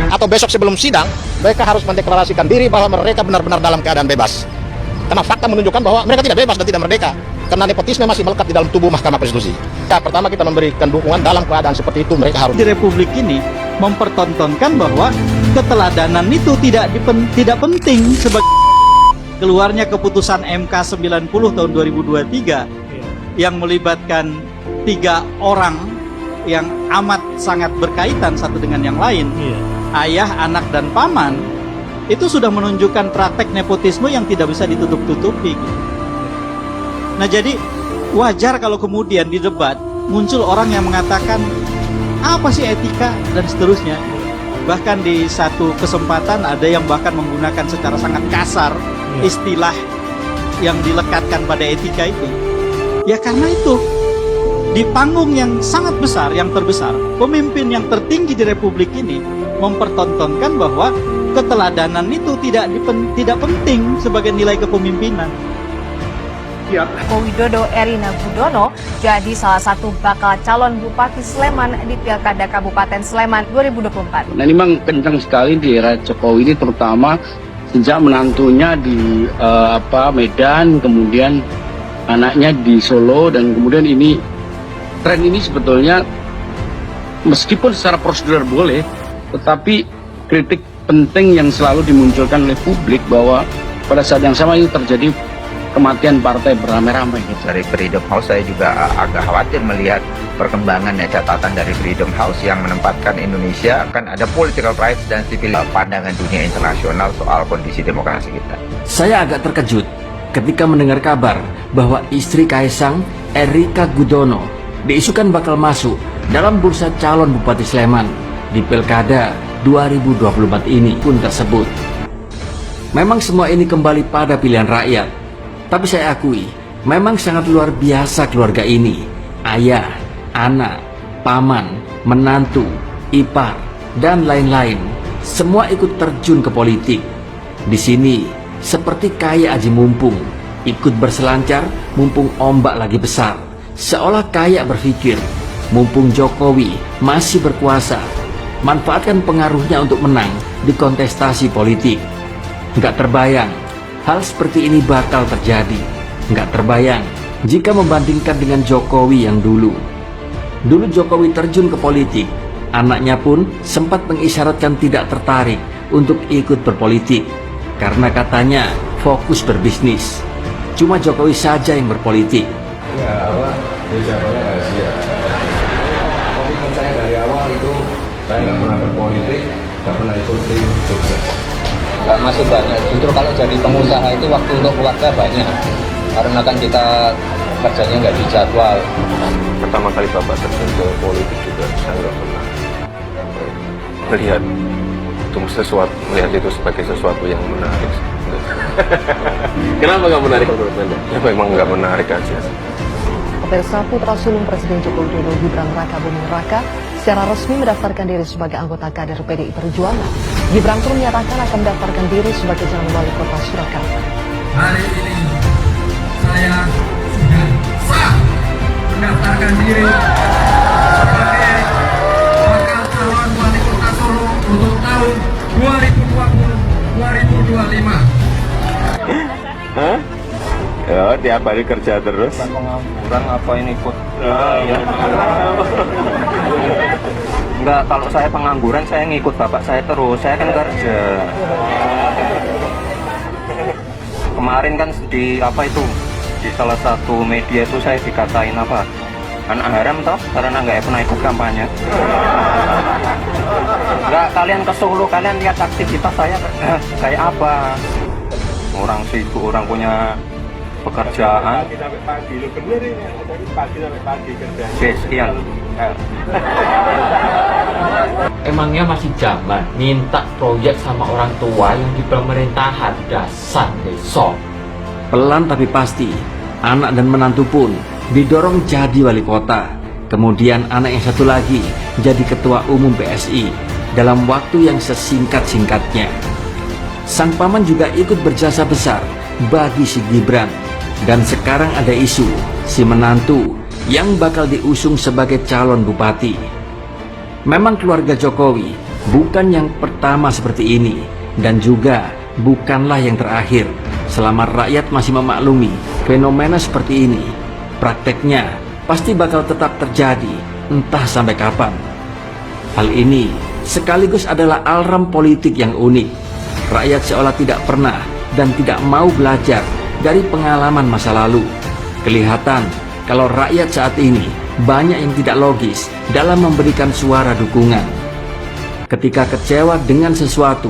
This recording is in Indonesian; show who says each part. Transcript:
Speaker 1: atau besok sebelum sidang, mereka harus mendeklarasikan diri bahwa mereka benar-benar dalam keadaan bebas. Karena fakta menunjukkan bahwa mereka tidak bebas dan tidak merdeka. Karena nepotisme masih melekat di dalam tubuh Mahkamah Konstitusi. Ya, pertama kita memberikan dukungan dalam keadaan seperti itu, mereka harus.
Speaker 2: Di Republik ini mempertontonkan bahwa keteladanan itu tidak penting sebagai keluarnya keputusan MK 90 tahun 2023 yang melibatkan 3 orang yang amat sangat berkaitan satu dengan yang lain, ayah, anak, dan paman, itu sudah menunjukkan praktek nepotisme yang tidak bisa ditutup-tutupi. Nah, jadi wajar kalau kemudian di debat muncul orang yang mengatakan apa sih etika dan seterusnya. Bahkan di satu kesempatan ada yang bahkan menggunakan secara sangat kasar istilah yang dilekatkan pada etika itu. Ya karena itu di panggung yang sangat besar, yang terbesar, pemimpin yang tertinggi di Republik ini mempertontonkan bahwa keteladanan itu tidak penting sebagai nilai kepemimpinan.
Speaker 3: Joko Widodo Erina Gudono jadi salah satu bakal calon Bupati Sleman di Pilkada Kabupaten Sleman 2024.
Speaker 4: Nah, ini memang kencang sekali di era Jokowi ini, terutama sejak menantunya di Medan, kemudian anaknya di Solo, dan kemudian ini tren ini sebetulnya meskipun secara prosedural boleh, tetapi kritik penting yang selalu dimunculkan oleh publik bahwa pada saat yang sama itu terjadi kematian partai beramai-ramai.
Speaker 5: Dari Freedom House saya juga agak khawatir melihat perkembangan catatan dari Freedom House yang menempatkan Indonesia akan ada political rights dan civil pandangan dunia internasional soal kondisi demokrasi kita.
Speaker 6: Saya agak terkejut ketika mendengar kabar bahwa istri Kaisang, Erika Gudono, diisukan bakal masuk dalam bursa calon Bupati Sleman di Pilkada 2024 ini pun tersebut. Memang semua ini kembali pada pilihan rakyat. Tapi saya akui, memang sangat luar biasa keluarga ini. Ayah, anak, paman, menantu, ipar, dan lain-lain. Semua ikut terjun ke politik. Di sini, seperti kayak aji mumpung, ikut berselancar mumpung ombak lagi besar. Seolah kayak berpikir, mumpung Jokowi masih berkuasa, manfaatkan pengaruhnya untuk menang di kontestasi politik. Nggak terbayang hal seperti ini bakal terjadi. Nggak terbayang jika membandingkan dengan Jokowi yang dulu. Dulu Jokowi terjun ke politik, anaknya pun sempat mengisyaratkan tidak tertarik untuk ikut berpolitik karena katanya fokus berbisnis. Cuma Jokowi saja yang berpolitik.
Speaker 7: Ya, siapanya rahasia. Komitmen saya dari awal itu saya nggak pernah berpolitik, nggak pernah ikut tim sukses.
Speaker 8: Nggak masih banyak, justru kalau jadi pengusaha itu waktu untuk keluarga banyak karena kan kita kerjanya nggak dijadwal.
Speaker 9: Pertama kali Bapak terjun ke politik juga saya nggak pernah melihat itu sebagai sesuatu yang menarik.
Speaker 10: Kenapa nggak menarik menurut Anda?
Speaker 9: Ya memang nggak menarik aja.
Speaker 3: Pemirsa, putra sulung Presiden Joko Widodo Gibran Rakabuming Raka secara resmi mendaftarkan diri sebagai anggota kader PDI Perjuangan. Gibran pun menyatakan akan mendaftarkan diri sebagai calon wali kota Surakarta.
Speaker 11: Hari ini saya sudah sah mendaftarkan diri sebagai bakal calon wali kota Solo untuk tahun 2020-2025.
Speaker 9: Hah? Ya, tiap hari kerja terus.
Speaker 8: Pengangguran apa ini ikut? Enggak, kalau saya pengangguran saya ngikut bapak saya terus. Saya kan kerja. Kemarin kan di di salah satu media itu saya dikatain apa? Anak haram toh karena nggak pernah ikut kampanye. Enggak, kalian ke Solo, kalian lihat aktivitas saya kayak apa? Orang sibuk, orang punya pekerjaan. Oke, sekian.
Speaker 6: Emangnya masih zaman minta proyek sama orang tua yang di pemerintahan? Dasar besok. Pelan tapi pasti, anak dan menantu pun didorong jadi wali kota. Kemudian anak yang satu lagi jadi ketua umum PSI dalam waktu yang sesingkat-singkatnya. Sang paman juga ikut berjasa besar bagi si Gibran. Dan sekarang ada isu si menantu yang bakal diusung sebagai calon bupati. Memang keluarga Jokowi bukan yang pertama seperti ini, dan juga bukanlah yang terakhir. Selama rakyat masih memaklumi fenomena seperti ini, prakteknya pasti bakal tetap terjadi, entah sampai kapan. Hal ini sekaligus adalah alarm politik yang unik. Rakyat seolah tidak pernah dan tidak mau belajar dari pengalaman masa lalu. Kelihatan kalau rakyat saat ini banyak yang tidak logis dalam memberikan suara dukungan. Ketika kecewa dengan sesuatu,